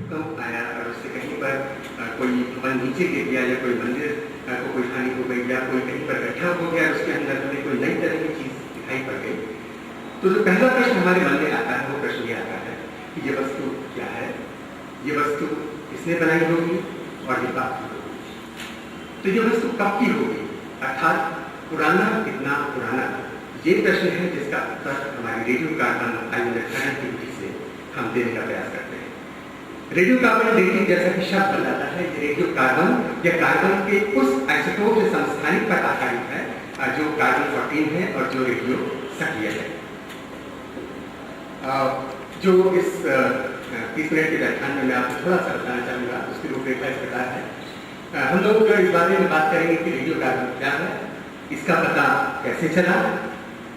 भूकंप आया और उससे कहीं पर कोई भवन नीचे गिर गया या कोई मंदिर को कोई हानि हो गई या कोई कहीं पर गड्ढा हो गया, उसके अंदर हमें कोई नई तरह की चीज़ दिखाई पड़ गई, तो जो पहला प्रश्न हमारे मन में आता है वो प्रश्न ये आता है कि ये वस्तु क्या है, ये वस्तु किसने बनाई होगी और ये कब की होगी। तो ये वस्तु कब की होगी, अर्थात पुराना कितना पुराना, ये प्रश्न है जिसका उत्तर हमारी रेडियो कार्बन आयोनीकरण की विधि से हम देने का प्रयास करते हैं। रेडियो कार्बन डेटिंग जैसा कि शब्द बताता है, ये रेडियो कार्बन या कार्बन के उस आइसोटोप से समस्थानिक पर आधारित है जो कार्बन 14 है और जो रेडियो सक्रिय है। जो इस 30 मिनट के व्याख्यान में मैं आपको थोड़ा सा बताना चाहूँगा, उसकी रूपरेखा इस प्रकार है। हम लोग इस बारे में बात करेंगे कि रेडियो कार्बन क्या है, इसका पता कैसे चला,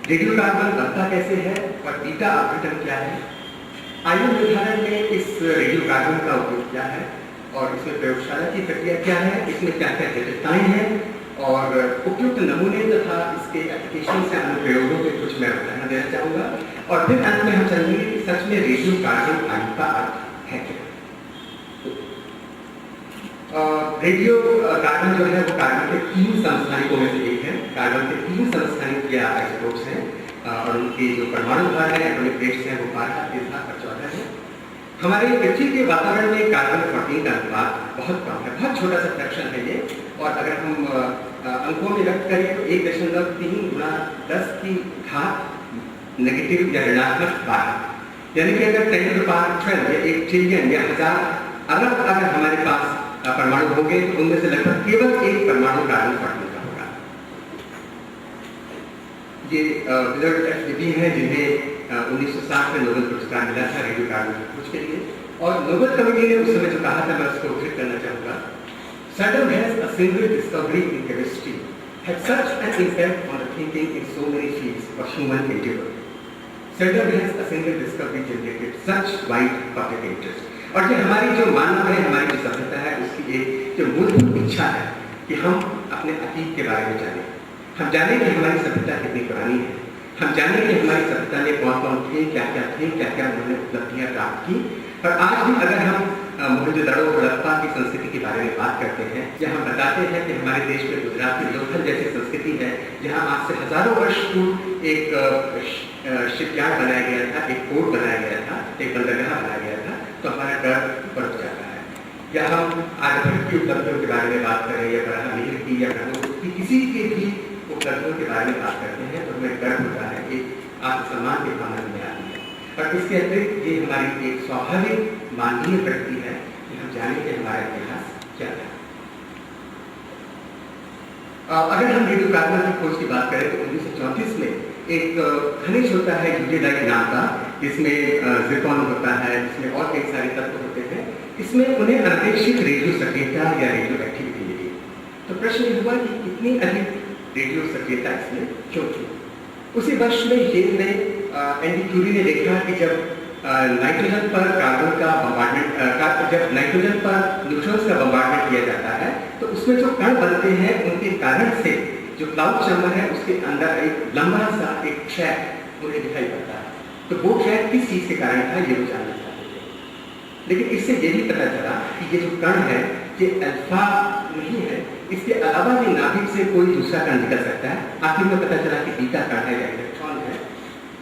रेडियो कार्बन बनता कैसे है और बीटा अपघटन क्या है, आयु निर्धारण में इस रेडियो कार्बन का उपयोग क्या है और इसमें प्रयोगशाला की प्रक्रिया क्या है, इसमें क्या क्या जटिलताएं हैं और उपयुक्त नमूने तथा इसके एप्लीकेशन से अनुप्रयोगों के कुछ मैं उदाहरण देना चाहूँगा और फिर अंत में हम चलेंगे कि सच में रेडियो कार्बन आयु का अर्थ है क्या। रेडियो कार्बन जो है वो कार्बन के 3 समस्थानिकों में से एक है। कार्बन के 3 समस्थानिक या आइसोटोप्स हैं और उनके जो परमाणु भार है, एटॉमिक वेट्स हैं, वो 12, 13 और 14 है। हमारे पृथ्वी के वातावरण में कार्बन 14 का अनुपात बहुत कम है, बहुत छोटा सा फ्रैक्शन है ये, और अगर हम अंकों में व्यक्त करें तो 1.3 गुणा 10 की घात नेगेटिव या ऋणात्मक 12, यानी कि अगर 10 to the power 12 या 1 ट्रिलियन या 1000 अरब अगर हमारे पास परमाणु होंगे तो उनमें से लगभग केवल एक परमाणु कार्बन 14 का होगा। ये विलियम एफ गिबी हैं जिन्हें 1960 में नोबेल पुरस्कार मिला था रेडियो कार्बन की खोज के लिए, और नोबेल कमेटी ने उस समय जो कहा था मैं उसको उद्धृत करना चाहूँगा। Sudden has a single discovery in chemistry had such an impact on the thinking in so many fields of human endeavor. Sudden has a single discovery generated such wide public interest. और ये हमारी जो मानव है, हमारी जो सभ्यता है, उसकी एक जो मूलभूत इच्छा है कि हम अपने अतीत के बारे में जानें, हम जानें कि हमारी सभ्यता कितनी पुरानी है, हम जानें कि हमारी सभ्यता में कौन कौन थे, क्या क्या थे, क्या क्या उन्होंने उपलब्धियाँ प्राप्त की। और आज भी अगर हम मोहनजोदड़ो हड़प्पा की संस्कृति के बारे में बात करते हैं, या हम बताते हैं कि हमारे देश में गुजरात की लोथल जैसी संस्कृति है जहाँ आज से हजारों वर्ष पूर्व एक शिपयार्ड बनाया गया था, एक पोर्ट बनाया गया था, एक बंदरगाह बनाया गया था, तो हमारा डर बढ़ जाता है। या हम आर्यभट्ट की उपलब्धियों के बारे में बात करें या ब्रह्ममिहिर की या ब्रह्मगुप्त की किसी के भी उपलब्धियों के बारे में बात करते हैं तो हमें डर होता है, एक आत्मसम्मान की भावना में आती है। और इसके अतिरिक्त ये हमारी एक स्वाभाविक मानवीय प्रवृत्ति है कि हम जानें कि हमारा इतिहास क्या था। अगर हम रेडियो कार्बन की खोज की बात करें तो 1934 में एक खनिज होता है यूरेनाइट नाम का, इसमें जिरकॉन होता है, इसमें और कई सारे तत्व होते हैं, इसमें उन्हें अनपेक्षित रेडियो सक्रियता या रेडियो एक्टिविटी मिली। तो प्रश्न ये हुआ कि इतनी अधिक रेडियो सक्रियता इसमें क्यों थी। उसी वर्ष में येल ने एंडी क्यूरी ने देखा कि जब नाइट्रोजन पर कार्बन का बम्बार्डमेंट, जब नाइट्रोजन पर न्यूट्रॉन्स का बम्बार्डमेंट किया जाता है तो उसमें जो कण बनते हैं उनके कारण से जो क्लाउड चैम्बर है उसके अंदर एक लंबा सा एक ट्रैक उन्हें दिखाई पड़ता है। तो वो ट्रैक किस चीज के कारण था ये वो जानना चाहते थे। लेकिन इससे ये भी पता चला कि ये जो कण है ये अल्फा नहीं है, इसके अलावा भी नाभिक से कोई दूसरा कण निकल सकता है। आखिर में पता चला कि बीटा कण है या इलेक्ट्रॉन है।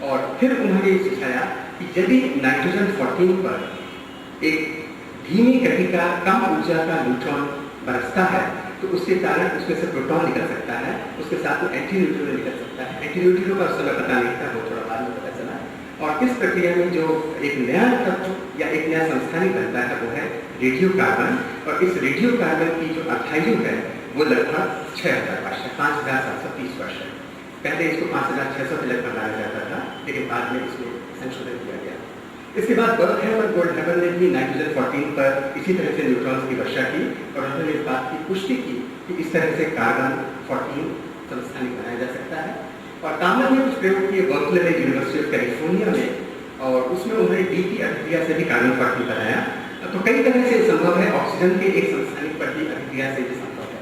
और फिर उन्होंने सुझाया कि यदि नाइट्रोजन 14 पर एक धीमी गति का कम ऊर्जा का न्यूट्रॉन बरसता है तो उसके कारण उसमें से प्रोटॉन निकल सकता है, उसके साथ में एंटी न्यूट्रिनो निकल सकता है। एंटी न्यूट्रिनो का उस समय पता नहीं था, वो थोड़ा बाद में पता चला। और इस प्रक्रिया में जो एक नया तत्व या एक नया समस्थानिक बनता है वो है रेडियो कार्बन। और इस रेडियो कार्बन की जो अर्थायु है वो लगभग 6000 वर्ष है, 5730 वर्ष है। पहले इसको 5600 के लगभग माना जाता था, लेकिन बाद में इसमें संशोधन किया गया। इसके बाद बर्थहेम और गोल्डहैमर ने भी नाइट्रोजन 14 पर इसी तरह से न्यूट्रॉन्स की वर्षा की और उन्होंने इस बात की पुष्टि की कि इस तरह से कार्बन 14 समस्थानिक बनाया जा सकता है। और कामन ने कुछ प्रयोग किए बर्कले में, यूनिवर्सिटी ऑफ कैलिफोर्निया में, और उसमें उन्होंने डी की अभिक्रिया से भी कार्बन 14 बनाया। तो कई तरह से संभव है, ऑक्सीजन के एक समस्थानिक पर की अभिक्रिया से भी संभव है।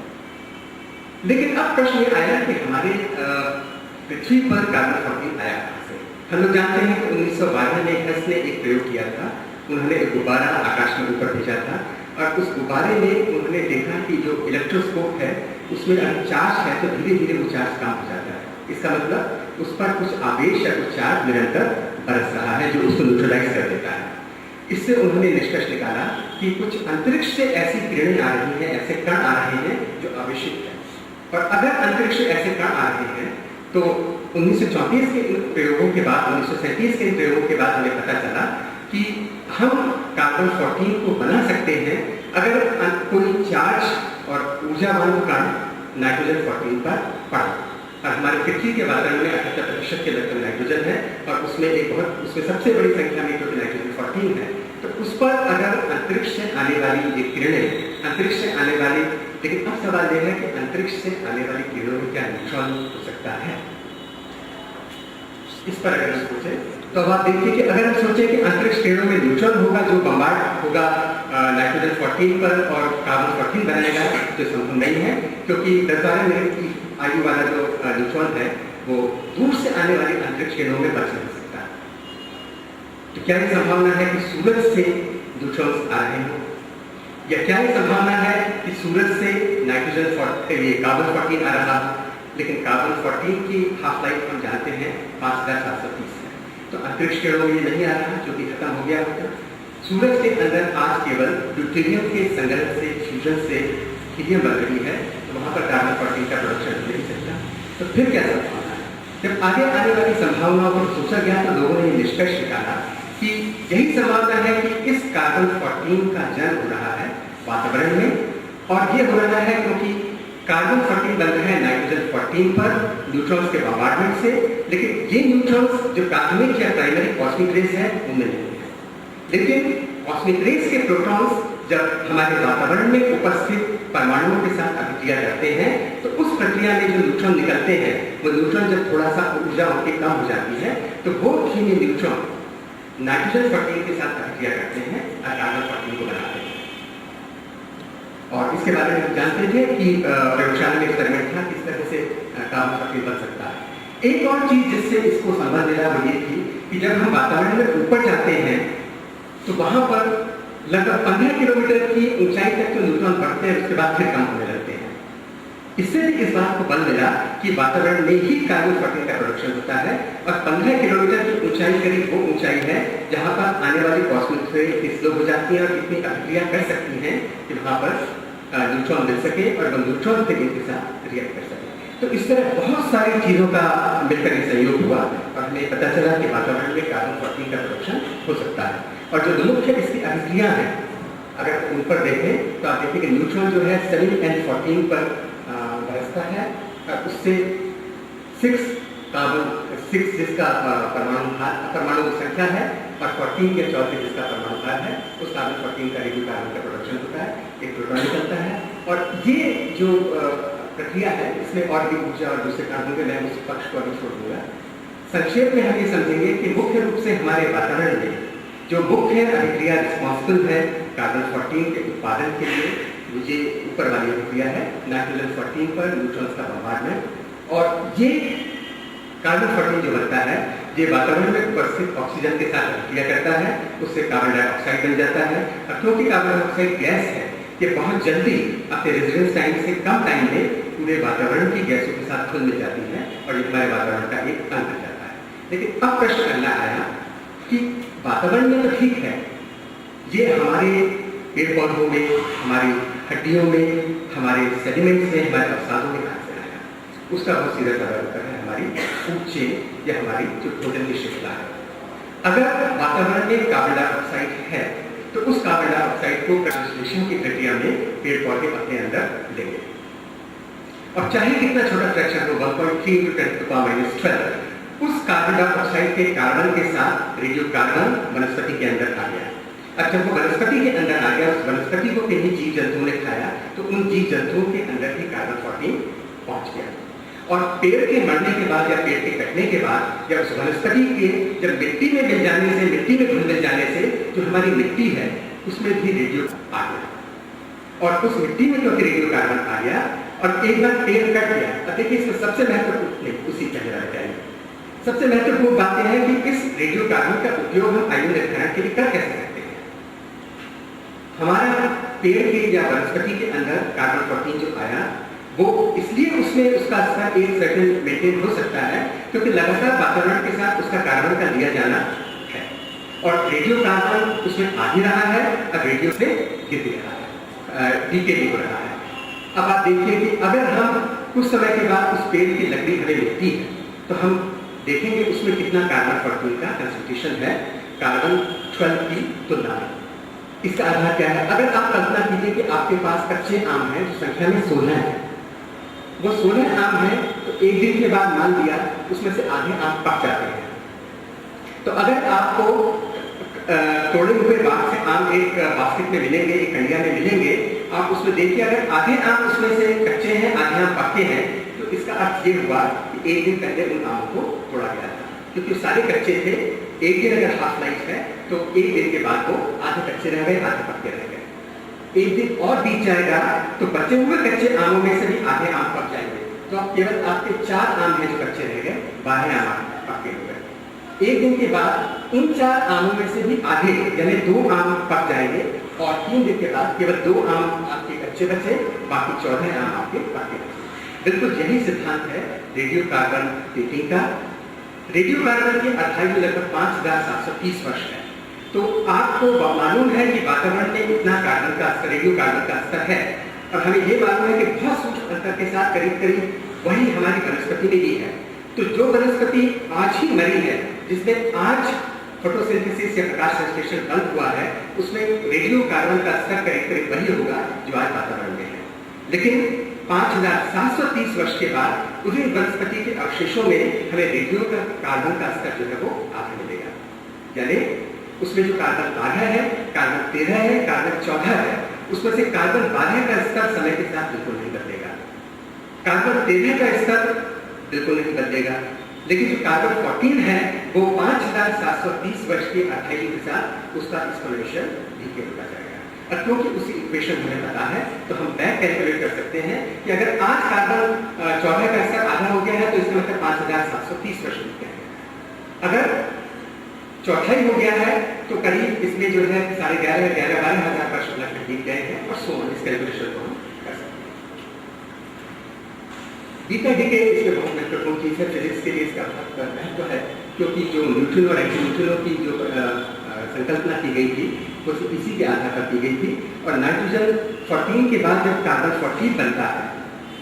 लेकिन अब प्रश्न ये आया कि हमारे पृथ्वी पर कार्बन 14 आया कहाँ से। हम लोग जानते हैं कि 1912 में हेस ने एक प्रयोग किया था उन्होंने एक गुब्बारा आकाश में ऊपर भेजा था और उस गुब्बारे में उन्होंने देखा कि जो इलेक्ट्रोस्कोप है उसमें अगर चार्ज है तो धीरे धीरे वो चार्ज कम हो जाता है। इसका मतलब उस पर कुछ आवेश या कुछ चार्ज निरंतर बरस रहा है जो उसको न्यूट्रलाइज कर देता है। इससे उन्होंने निष्कर्ष निकाला कि कुछ अंतरिक्ष से ऐसी किरणें आ रही हैं, ऐसे कण आ रहे हैं जो आवेशित है, और अगर अंतरिक्ष से ऐसे कण आ रहे हैं तो 1934 के इन प्रयोगों के बाद, 1937 के इन प्रयोगों के बाद हमें पता चला कि हम कार्बन 14 को बना सकते हैं अगर कोई चार्ज और ऊर्जावान कण नाइट्रोजन 14 पर पड़े। और हमारे पृथ्वी के वातावरण में 78% के लगभग नाइट्रोजन है और उसमें सबसे बड़ी संख्या में क्योंकि नाइट्रोजन 14 है, तो उस पर अगर अंतरिक्ष से आने वाली ये किरणें, अंतरिक्ष से आने वाली, लेकिन अब सवाल यह है कि अंतरिक्ष से आने वाली किरणों में क्या न्यूट्रॉन हो सकता है। इस पर अगर हम सोचें तो अब आप देखिए कि अगर हम सोचें कि अंतरिक्ष किरणों में न्यूट्रॉन होगा जो बम्बार्ड होगा नाइट्रोजन 14 पर और कार्बन 14 बनाएगा, तो संभव नहीं है, क्योंकि 10-12 मिनट की आयु वाला जो न्यूट्रॉन है वो दूर से आने वाली अंतरिक्ष किरणों में बच नहीं सकता। तो क्या ये संभावना है कि सूरज से न्यूट्रॉन्स आ रहे हों, या क्या ये संभावना है कि सूरज से कार्बन 14 आ रहा हो, लेकिन कार्बन 14 की हाफ लाइफ हम जानते हैं 5730 है, तो अंतरिक्ष किरणों में ये नहीं आ रहा जो कि खत्म हो गया होगा। सूरज के अंदर आज केवल ड्यूटेरियम के संगठन से, फ्यूजन से हीलियम बन रही है, तो वहां पर कार्बन 14 का प्रोडक्शन हो नहीं सकता। तो फिर क्या संभावना है? जब आगे आने वाली संभावनाओं को सोचा गया तो लोगों ने निष्कर्ष निकाला कि यही संभावना है कि इस कार्बन 14 का जन्म हो रहा है वातावरण में, और ये हो रहा है क्योंकि कार्बन 14 बन रहा है नाइट्रोजन 14 पर न्यूट्रॉन्स के बम्बार्डमेंट से, लेकिन ये न्यूट्रॉन्स जो प्राथमिक या प्राइमरी कॉस्मिक रेस है उनमें नहीं है, लेकिन कॉस्मिक रेस के प्रोटॉन्स जब हमारे वातावरण में उपस्थित परमाणुओं के साथ अभिक्रिया करते हैं तो उस प्रक्रिया में जो न्यूट्रॉन निकलते हैं, वो न्यूट्रॉन जब थोड़ा सा ऊर्जा उनकी कम हो जाती है तो वो धीमे न्यूट्रॉन नाइट्रोजन 14 के साथ अभिक्रिया करते हैं और कार्बन 14 को बनाते हैं। और इसके बारे में हम जानते थे कि प्रयोगशाला में एक्सपेरिमेंट था किस तरह से कार्बन 14 बन सकता है। एक और चीज जिससे इसको संबंध मिला वो ये थी कि जब हम वातावरण में ऊपर जाते हैं तो वहां पर लगभग 15 किलोमीटर की ऊंचाई तक तो न्यूट्रॉन बढ़ते हैं, उसके बाद फिर कम होने लगते हैं। इससे भी इस बात को बल मिला कि वातावरण में ही कार्बन 14 का प्रोडक्शन होता है, और 15 किलोमीटर की ऊंचाई करीब वो ऊंचाई है जहां पर आने वाली कॉस्मिक रे इतनी स्लो हो जाती है और इतनी अभिक्रिया कर सकती हैं कि वहां पर न्यूट्रॉन मिल सके और वो न्यूट्रॉन फिर इनके साथ रिएक्ट कर सके। तो इस तरह बहुत सारी चीजों का मिलकर संयोग हुआ और हमें पता चला कि वातावरण में कार्बन 14 का प्रोडक्शन हो सकता है। और जो मुख्य इसकी अभिक्रिया है, अगर उन पर देखें तो आप देखें कि न्यूट्रॉन जो है 7n14 पर बरसता है और उससे 6 जिसका परमाणु संख्या है और 14 के चौथे जिसका परमाणु भार है, उस कार्बन 14 का रेडियो कार्बन का प्रोडक्शन होता है, एक प्रोटॉन निकलता है। और ये जो प्रक्रिया है इसमें और भी ऊर्जा और दूसरे कारण होंगे, मैं उस पक्ष को अभी छोड़ दूंगा। संक्षेप में हम ये समझेंगे कि मुख्य रूप से हमारे वातावरण में जो मुख्य अभिक्रिया रिस्पॉन्सिबल है कार्बन 14 के उत्पादन के लिए, ये ऊपर वाली अभिक्रिया है नाइट्रोजन 14 पर न्यूट्रॉन्स का बम्बार्डमेंट, और ये कार्बन 14 जो बनता है ये वातावरण में उपस्थित ऑक्सीजन के साथ अभिक्रिया करता है, उससे कार्बन डाइऑक्साइड बन जाता है। और क्योंकि कार्बन डाइऑक्साइड गैस है, ये बहुत जल्दी अपने रेजिडेंस टाइम से कम टाइम में पूरे वातावरण की गैसों के साथ घुल मिल जाती है और ये हमारे वातावरण का एक अंग बन जाता है। लेकिन अब प्रश्न करना आया कि वातावरण में तो ठीक है, ये हमारे पेड़ पौधों में, हमारी हड्डियों में, हमारे सेडिमेंट्स में, हमारे अवसादों में कहाँ से आया? उसका बहुत सीधा सवाल होता है हमारी फूड चेन या हमारी जो भोजन की श्रृंखला है। अगर वातावरण में कार्बन डाइऑक्साइड है तो उस कार्बन डाइऑक्साइड को ट्रांसलेशन की प्रक्रिया में पेड़ पौधे अपने अंदर लेंगे, और चाहे कितना छोटा फ्रैक्शन हो 1.3 × 10⁻12, उस कार्बन डाइऑक्साइड के कार्बन के साथ रेडियो कार्बन वनस्पति के अंदर आ गया। अब जब वो वनस्पति के अंदर आ गया, उस वनस्पति को कहीं जीव जंतुओं ने खाया तो उन जीव जंतुओं के अंदर भी कार्बन 14 पहुंच गया। और पेड़ के मरने के बाद या पेड़ के कटने के बाद या उस वनस्पति के जब मिट्टी में मिल जाने से, मिट्टी में घुल मिल जाने से जो हमारी मिट्टी है उसमें भी रेडियो आ गया, और उस मिट्टी में क्योंकि रेडियो कार्बन आ गया और एक बार पेड़ कट गया। अब देखिए इसमें सबसे महत्वपूर्ण उसी कहना चाहिए, सबसे महत्वपूर्ण बात यह है कि इस रेडियो कार्बन का उपयोग हम आयु निर्धारण के लिए कर कैसे सकते हैं। हमारा पेड़ के या वनस्पति के अंदर कार्बन 14 जो आया वो इसलिए उसमें उसका स्तर एक सर्टेन मेंटेन हो सकता है क्योंकि लगातार वातावरण के साथ उसका कार्बन का लिया जाना है और रेडियो कार्बन उसमें आ ही रहा है और रेडियो से गिर भी रहा है, डीके भी हो रहा है। अब आप देखिए कि अगर हम कुछ समय के बाद उस पेड़ की लकड़ी हमें मिलती है तो हम देखेंगे उसमें कितना कार्बन 14 का कंसंट्रेशन है कार्बन 12 की तुलना में। इसका आधार क्या है? अगर आप कल्पना कीजिए कि आपके पास कच्चे आम हैं जो संख्या में 16 है, वो 16 आम है तो एक दिन के बाद मान लिया उसमें से आधे आम पक जाते हैं। तो अगर आपको तोड़े हुए बाग से आम एक बास्केट में मिलेंगे, एक कंडिया में मिलेंगे, आप उसमें देखिए अगर आधे आम उसमें से कच्चे हैं आधे आम पक्के हैं तो इसका अर्थ ये हुआ कि एक दिन पहले उन आमों को तोड़ा गया था क्योंकि सारे कच्चे थे। एक दिन अगर हाफ लाइफ है तो एक दिन के बाद वो आधे कच्चे रह गए आधे पक्के रह गए। एक दिन और बीत जाएगा तो बचे हुए कच्चे आमों में से भी आधे आम पक जाएंगे तो अब केवल आपके 4 आम हैं जो कच्चे रह गए, 12 आम पक्के हो गए। एक दिन के बाद इन 4 आमों में से भी आधे यानी 2 आम पक जाएंगे और 3 दिन के बाद केवल 2 आम आपके कच्चे बचे, बाकी 14 आम आपके पक्के बचे। बिल्कुल यही सिद्धांत है रेडियो कार्बन डेटिंग का। रेडियो कार्बन की आयु लगभग 5730 वर्ष है। तो आपको मालूम है कि वातावरण में इतना कार्बन का स्तर, रेडियो कार्बन का स्तर है और हमें ये मालूम है कि बहुत सूक्ष्म अंतर के साथ करीब करीब वही हमारी वनस्पति में भी है। तो जो वनस्पति आज ही मरी है, जिसमें आज फोटोसिंथेसिस या प्रकाश संश्लेषण बंद हुआ है, उसमें रेडियो कार्बन का स्तर करीब करीब वही होगा जो आज वातावरण में है। लेकिन 5730 वर्ष के बाद उसी वनस्पति के अवशेषों में हमें रेडियो का कार्बन का स्तर जो है वो आधा मिलेगा। यानी उसमें जो कार्बन 12 है, कार्बन 13 है, कार्बन 14 है, उसमें से कार्बन 12 का स्तर समय के साथ बिल्कुल नहीं बदलेगा, कार्बन 13 का स्तर बिल्कुल नहीं बदलेगा, लेकिन जो कार्बन 14 है वो 5730 वर्ष की आयु के साथ उसका एक्सपोनेंशियल डीके होता जाएगा। और क्योंकि उसी इक्वेशन हमें पता है तो हम बैक कैलकुलेट कर सकते हैं कि अगर आज कार्बन 14 का स्तर आधा हो गया है तो इसका मतलब 5730 वर्ष बीत गए हैं। अगर चौथाई हो गया है तो करीब इसमें जो है 11,500 वर्ष लगभग बीत गए हैं और सो इस कैलकुलेशन को हम कर सकते हैं। बीटा डीके इसमें बहुत महत्वपूर्ण चीज है, फिजिक्स के लिए इसका बहुत महत्व है क्योंकि जो न्यूट्रिनो और एंटी न्यूट्रिनो की जो संकल्पना की गई थी वो इसी के आधार पर की गई थी। और नाइट्रोजन 14 के बाद जब कार्बन 14 बनता है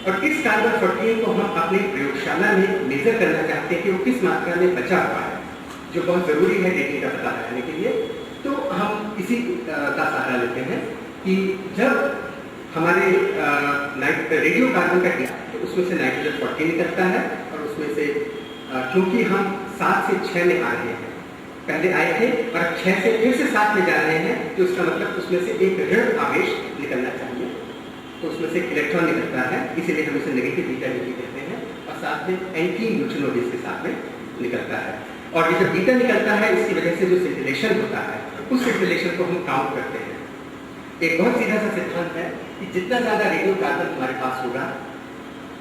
और इस कार्बन 14 को हम अपनी प्रयोगशाला में मेजर करना चाहते हैं कि वो किस मात्रा में बचा हुआ है, जो बहुत जरूरी है डेटिंग का पता लगाने के लिए, तो हम इसी का सहारा लेते हैं कि जब हमारे रेडियो कार्बन का क्या तो उसमें से नाइट्रोजन 14 निकलता है और उसमें से क्योंकि हम 7 से 6 में आ रहे हैं, पहले आए थे और 6 से फिर से 7 में जा रहे हैं, तो इसका मतलब उसमें से एक ऋण आवेश निकलना चाहिए, तो उसमें से इलेक्ट्रॉन निकलता है, इसीलिए हम उसे नेगेटिव बीटा डीके कहते हैं। और साथ में एंटी न्यूट्रिनो भी इसके साथ में निकलता है और ये जो बीटा निकलता है इसकी वजह से जो सिंटिलेशन होता है उस सिंटिलेशन को हम काउंट करते हैं। एक बहुत सीधा सा सिद्धांत है कि जितना ज्यादा रेडियो कार्बन हमारे पास होगा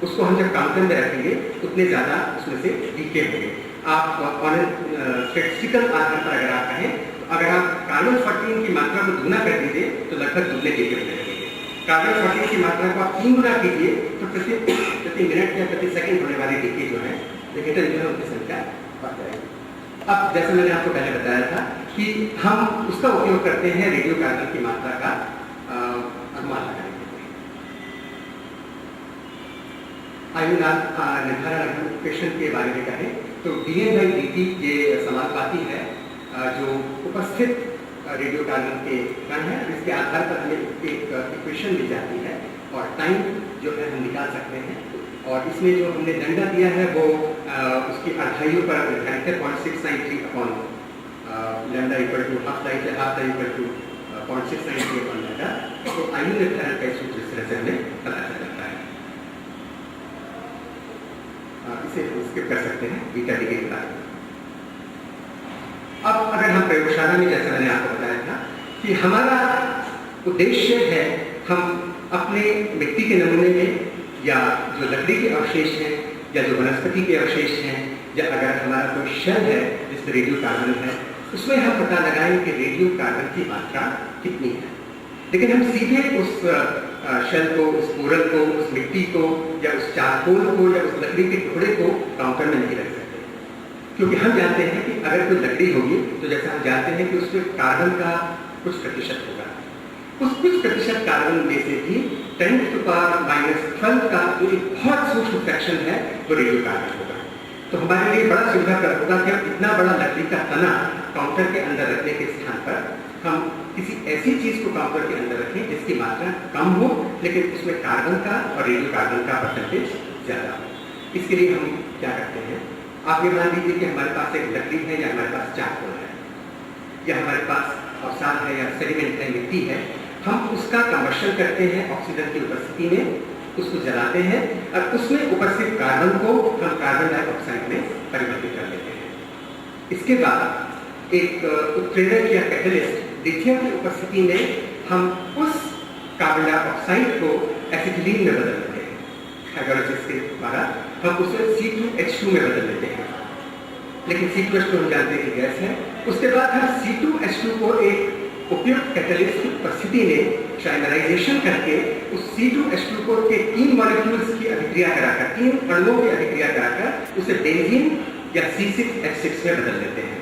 उसको हम जब काउंटर में रखेंगे उतने ज्यादा उसमें से डीके होंगे। आप ऑन स्टैटिस्टिकल आधार पर अगर आप कहें तो अगर आप कार्बन 14 की मात्रा को दुगना कर दीजिए तो लगभग दुगने डीके होने लगेंगे। कार्बन 14 की मात्रा को आप 3 गुना कीजिए तो प्रति मिनट या प्रति सेकंड होने वाले डीके जो है निकेटन जो है उनकी संख्या बढ़ जाएगी। अब जैसे मैंने आपको पहले बताया था कि हम उसका उपयोग करते हैं रेडियो कार्बन की मात्रा का अनुमान लगाने के लिए। आयु निर्धारण इक्वेशन के बारे में कहें तो dN/dt ये समानुपाती है जो उपस्थित रेडियो कार्बन के कण है, जिसके आधार पर हमें एक इक्वेशन मिल जाती है और टाइम जो है हम निकाल सकते हैं। और इसमें जो हमने दंडा दिया है वो उसकी अर्धायु पर निर्धारित है 0.693 upon lambda equal to half life है, half life equal to 0.693 upon lambda. तो आयु निर्धारण का सूत्र इस तरह से हमें पता चल जाता है। इसे स्किप कर सकते हैं बीटा डीके के बाद। अब अगर हम प्रयोगशाला में जैसे मैंने आपको बताया था कि हमारा उद्देश्य है हम अपने मिट्टी के नमूने में या जो लकड़ी के अवशेष हैं या जो वनस्पति के अवशेष हैं या अगर हमारा कोई शेल है जिसमें रेडियो कार्बन है उसमें हम पता लगाएं कि रेडियो कार्बन की मात्रा कितनी है। लेकिन हम सीधे उस शेल को, उस कोरल को, उस मिट्टी को या उस चारकोल को या उस लकड़ी के टुकड़े को काउंटर में नहीं रख सकते, क्योंकि हम जानते हैं कि अगर कोई लकड़ी होगी तो जैसा हम जानते हैं कि उसमें कार्बन का कुछ प्रतिशत होगा, उस कुछ प्रतिशत कार्बन में से भी 10⁻12 का जो एक बहुत सूक्ष्म फ्रैक्शन है वो रेडियो कार्बन होगा। तो हमारे लिए बड़ा सुविधाकर होगा कि हम इतना बड़ा लकड़ी का तना काउंटर के अंदर रखने के स्थान पर हम किसी ऐसी चीज को काउंटर के अंदर रखें जिसकी मात्रा कम हो लेकिन उसमें कार्बन का और रेडियो कार्बन का परसेंटेज ज्यादा हो। इसके लिए हम क्या करते हैं, आप ये मान लीजिए कि हमारे पास एक लकड़ी है या हमारे पास चारकोल है या हमारे पास अवसाद है या सेडिमेंट है, मिट्टी है, हम उसका कम्बशन करते हैं ऑक्सीजन की उपस्थिति में, उसको जलाते हैं और उसमें उपस्थित कार्बन को हम कार्बन डाइऑक्साइड में परिवर्तित कर लेते हैं। इसके बाद एक उत्प्रेरक या कैटलिस्ट लिथियम की उपस्थिति में हम उस कार्बन डाइऑक्साइड को एसिटिलीन में बदल देते हैं। हाइड्रोलिसिस के द्वारा हम उसे C2H2 में बदल देते हैं, लेकिन C2H2 हम जानते हैं कि गैस है। उसके बाद हम C2H2 को एक उपयुक्त कैटलिस्ट की उपस्थिति में ट्राइमराइजेशन करके उस C2H2 को के 3 मॉलिक्यूल्स की अभिक्रिया कराकर, 3 अणुओं की अभिक्रिया कराकर उसे बेंजीन या C6H6 में बदल देते हैं।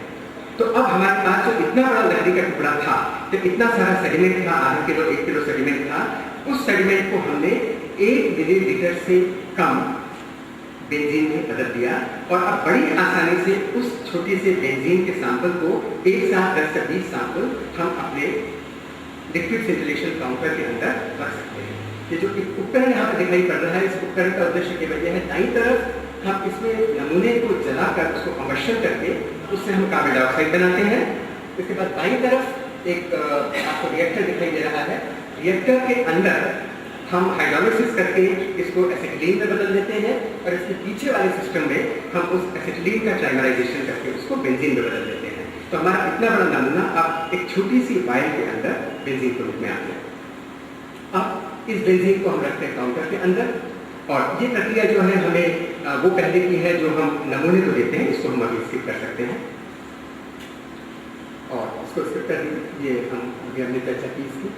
तो अब हमारे पास जो इतना बड़ा लकड़ी का टुकड़ा था, जो इतना सारा सेडिमेंट था, आधा किलो 1 किलो सेडिमेंट था, उस सेडिमेंट को हमने 1 मिलीलीटर से कम बेंजीन में बदल दिया और अब बड़ी आसानी से उस छोटे से बेंजीन के सैंपल को एक साथ 10 से 20 सैंपल हम अपने लिक्विड सेंटिलेशन काउंटर के अंदर रख सकते हैं। ये जो उपकरण यहाँ पर दिखाई पड़ रहा है, इस उपकरण का उद्देश्य केवल यह है, दाईं तरफ हम इसमें नमूने को जलाकर उसको कम्बशन करके उससे हम कार्बन डाइऑक्साइड बनाते हैं। इसके बाद बाईं तरफ एक आपको रिएक्टर दिखाई दे रहा है, रिएक्टर के अंदर हम हाइड्रोलिसिस करके इसको एसिटिलीन में बदल देते हैं और इसके पीछे वाले सिस्टम में हम उस एसिटिलीन का ट्राइमराइजेशन करके उसको बेंजीन में बदल देते हैं। तो हमारा इतना बड़ा नमूना अब एक छोटी सी वायल के अंदर बेंजीन के रूप में आ गया। अब इस बेंजीन को हम रखते हैं काउंटर के अंदर और ये प्रक्रिया जो है हमें वो पहले की है जो हम नमूने को देते हैं, इसको हम अभी स्किप कर सकते हैं और इसको स्किप कर ये हम अभी हमने चर्चा की इसकी।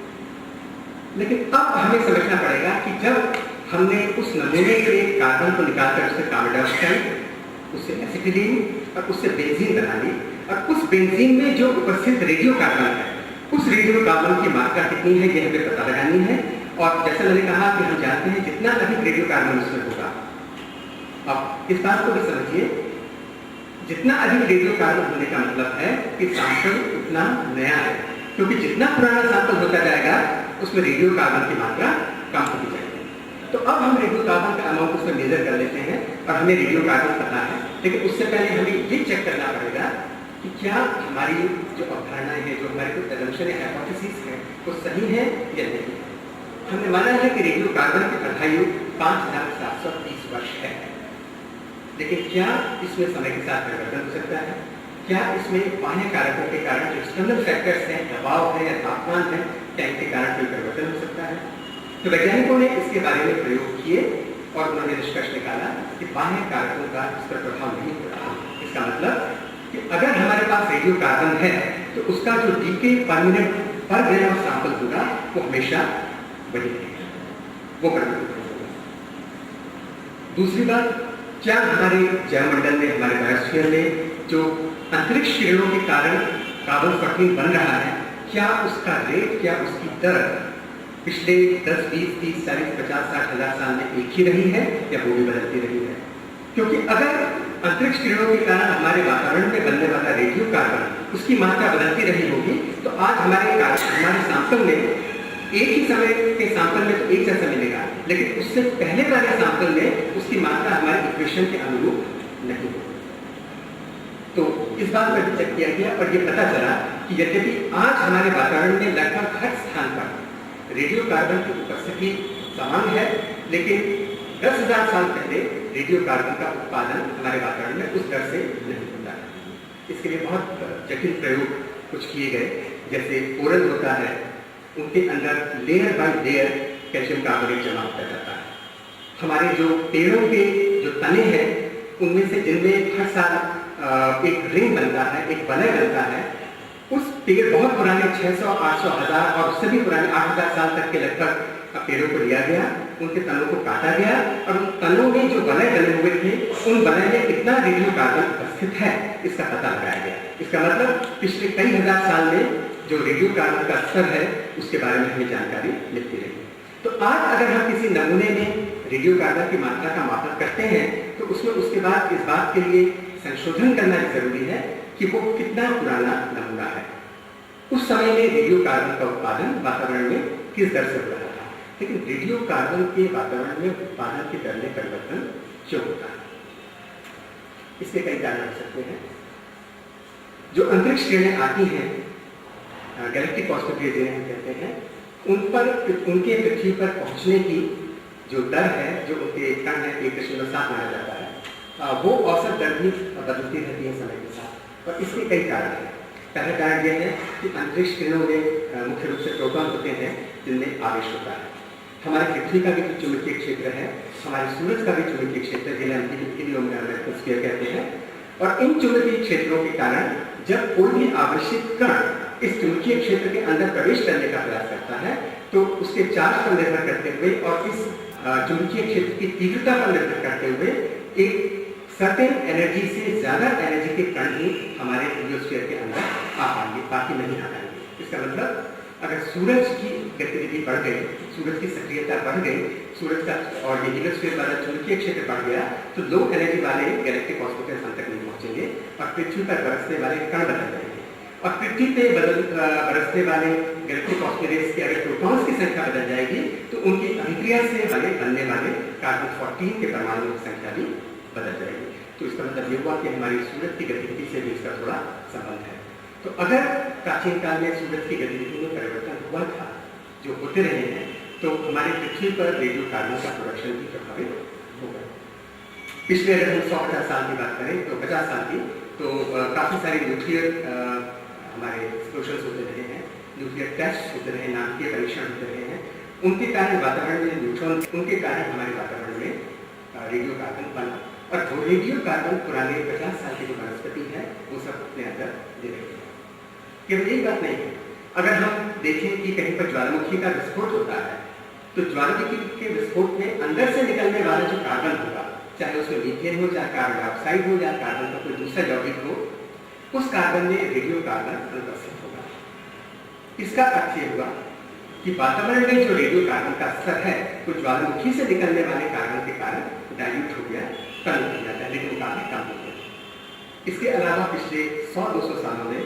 लेकिन अब हमें समझना पड़ेगा कि जब हमने उस नमूने से कार्बन को निकालकर उससे कार्बन डाइऑक्साइड, उससे एसिटिलीन और उससे बेंजीन बना ली और उस बेंजीन में जो उपस्थित रेडियो कार्बन है, उस रेडियो कार्बन की मात्रा कितनी है ये हमें पता लगानी है। और जैसा मैंने कहा कि हम जानते हैं जितना अधिक रेडियो कार्बन उसमें होगा, अब इस बात को भी समझिए, जितना अधिक रेडियो कार्बन होने का मतलब है कि सैंपल उतना नया है, क्योंकि जितना पुराना सैंपल होता जाएगा उसमें रेडियो कार्बन की मात्रा कम होती जाएगी। तो अब हम रेडियो कार्बन का अमाउंट उसमें मेजर कर लेते हैं और हमें रेडियो कार्बन पता है, लेकिन उससे पहले हमें ये चेक करना पड़ेगा कि क्या हमारी जो अवधारणाएं हैं, जो हमारे कुछ एजम्पशन या हाइपोथेसिस है, वो सही है या नहीं। हमने माना है कि रेडियो कार्बन की आयु 5730 वर्ष है, लेकिन क्या इसमें समय के साथ परिवर्तन हो सकता है? क्या इसमें बाह्य कारकों के कारण जो एक्सटर्नल फैक्टर्स हैं, दबाव है या तापमान है, क्या इनके कारण कोई परिवर्तन हो सकता है? तो वैज्ञानिकों ने इसके बारे में प्रयोग किए और उन्होंने निष्कर्ष निकाला कि बाह्य कारकों का इस पर प्रभाव नहीं हो रहा। इसका मतलब कि अगर हमारे पास रेडियो कार्बन है तो उसका जो डीके पर मिनट पर ग्राम ऑफ सैंपल होगा वो हमेशा वही रहेगा, वो परिवर्तन होगा। दूसरी बात, क्या हमारे जैवमंडल में, हमारे बायोस्फीयर में जो अंतरिक्ष किरणों के कारण कार्बन 14 बन रहा है, क्या उसका रेट, क्या उसकी दर पिछले 10, 20, 30, 40, 50, 60 हजार साल में एक ही रही है या वो भी बदलती रही है? क्योंकि अगर अंतरिक्ष किरणों के कारण हमारे वातावरण में बनने वाला रेडियो कार्बन उसकी मात्रा बदलती रही होगी तो आज हमारे सैंपल में एक ही समय के सैंपल में तो एक जैसा मिलेगा, लेकिन उससे पहले वाले सैंपल में उसकी मात्रा हमारे इक्वेशन के अनुरूप नहीं होगी। तो इस बात पर चेक किया गया और ये पता चला कि यद्यपि आज हमारे वातावरण में लगभग हर स्थान पर रेडियो कार्बन की उपस्थिति समान है, लेकिन 10,000 साल पहले रेडियो कार्बन का उत्पादन हमारे वातावरण में उस दर से नहीं होता है। इसके लिए बहुत जटिल प्रयोग कुछ किए गए, जैसे ओरल होता है, उनके अंदर layer by layer calcium carbonate जमा होता जाता है। हमारे जो पेड़ों के जो तने हैं उनमें से जिनमें हर साल एक रिंग बनता है, एक वलय बनता है, उस पेड़ बहुत पुराने 600, 800, 1000 और उससे भी पुराने 8000 साल तक के लगभग पेड़ों को लिया गया, उनके तनों को काटा गया और उन तनों में जो वलय बने हुए थे उन वलय में कितना रेडियो कार्बन उपस्थित है इसका पता लगाया गया। इसका मतलब पिछले कई हजार साल में जो रेडियो कार्बन का स्तर है उसके बारे में हमें जानकारी मिलती रही। तो आज अगर हम किसी नमूने में रेडियो कार्बन की मात्रा का मापन करते हैं तो उसमें उसके बाद इस बात के लिए संशोधन करना जरूरी है कि वो कितना पुराना नमूना है, उस समय में रेडियो कार्बन का उत्पादन वातावरण में किस दर से हो रहा था। लेकिन रेडियो कार्बन के वातावरण में उत्पादन की दर में परिवर्तन क्यों होता है, इसके कई कारण हो सकते हैं। जो अंतरिक्ष किरणें आती हैं, गैलेक्टिक कॉस्मिक रेज जिन्हें हम कहते हैं, उन पर उनके पृथ्वी पर पहुंचने की जो दर है, जो उनके कण है 1.7 माना जाता है, वो औसत दर भी बदलती रहती है समय के साथ। और इसके कई कारण हैं। पहला कारण यह है कि अंतरिक्ष किरणों में मुख्य रूप से प्रोटॉन होते हैं जिनमें आवेश होता है। हमारे पृथ्वी का भी जो चुंबकीय क्षेत्र है, हमारे सूरज का भी चुंबकीय क्षेत्र जिन्हें हम हीलियोस्फीयर कहते हैं, और इन चुंबकीय क्षेत्रों के कारण जब कोई भी आवेशित कण इस चुंबकीय क्षेत्र के अंदर प्रवेश करने का प्रयास करता है तो उसके चार्ज पर निर्भर करते हुए और इस चुंबकीय क्षेत्र की तीव्रता पर निर्भर करते हुए एक सर्टेन एनर्जी से ज्यादा एनर्जी के कण ही हमारे हीलियोस्फीयर के अंदर आ पाएंगे, बाकी नहीं आ पाएंगे। इसका मतलब अगर सूरज की गतिविधि बढ़ गई, सूरज की सक्रियता बढ़ गई, सूरज का और ये हीलियोस्फीयर वाला चुंबकीय क्षेत्र बढ़ गया तो लो एनर्जी वाले गैलेक्टिक कॉस्मिक रेज तक नहीं पहुंचेंगे और पृथ्वी पर बरसने वाले कण बदल जाएंगे। और पृथ्वी पे बरसने वाले गैलेक्टिक कॉस्मिक रेज की अगर प्रोटॉन्स की संख्या बदल जाएगी तो उनकी अभिक्रिया से बनने वाले कार्बन 14 के परमाणुओं की संख्या भी बदल जाएगी। तो इसका मतलब ये हुआ कि हमारी सूरज की गतिविधि से भी इसका थोड़ा संबंध है। तो अगर प्राचीन काल में सूरज की गतिविधि में परिवर्तन हुआ था, जो होते रहे हैं, तो हमारी पृथ्वी पर रेडियो कार्बन का प्रोडक्शन भी प्रभावित होगा। पिछले अगर हम 100-50 साल की बात करें तो 50 साल की तो काफ़ी सारे न्यूक्लियर हमारे एक्सप्लोजन होते रहे हैं, न्यूक्लियर टेस्ट होते रहे, नाभिकीय परीक्षण होते रहे हैं, उनके कारण वातावरण में न्यूट्रॉन, उनके कारण हमारे वातावरण में रेडियो कार्बन बना और वो रेडियो कार्बन पुराने 50 साल की जो वनस्पति है वो सब अपने अंदर दे रही है। केवल यही बात नहीं है, अगर हम देखें कि कहीं पर ज्वालामुखी का विस्फोट होता है तो ज्वालामुखी के विस्फोट में अंदर से निकलने वाला जो कार्बन होगा, चाहे उसमें मीथेन हो, चाहे कार्बन डाइऑक्साइड हो, या कार्बन का कोई दूसरा यौगिक हो, उस कार्बन में रेडियो कार्बन अनुपस्थित होगा। इसका अर्थ ये हुआ कि वातावरण में जो रेडियो कार्बन का स्तर है वो ज्वालामुखी से निकलने वाले कार्बन के कारण डाइल्यूट हो गया, कम हो गया, पहले के मुकाबले कम हो गया। इसके अलावा पिछले 100-200 सालों में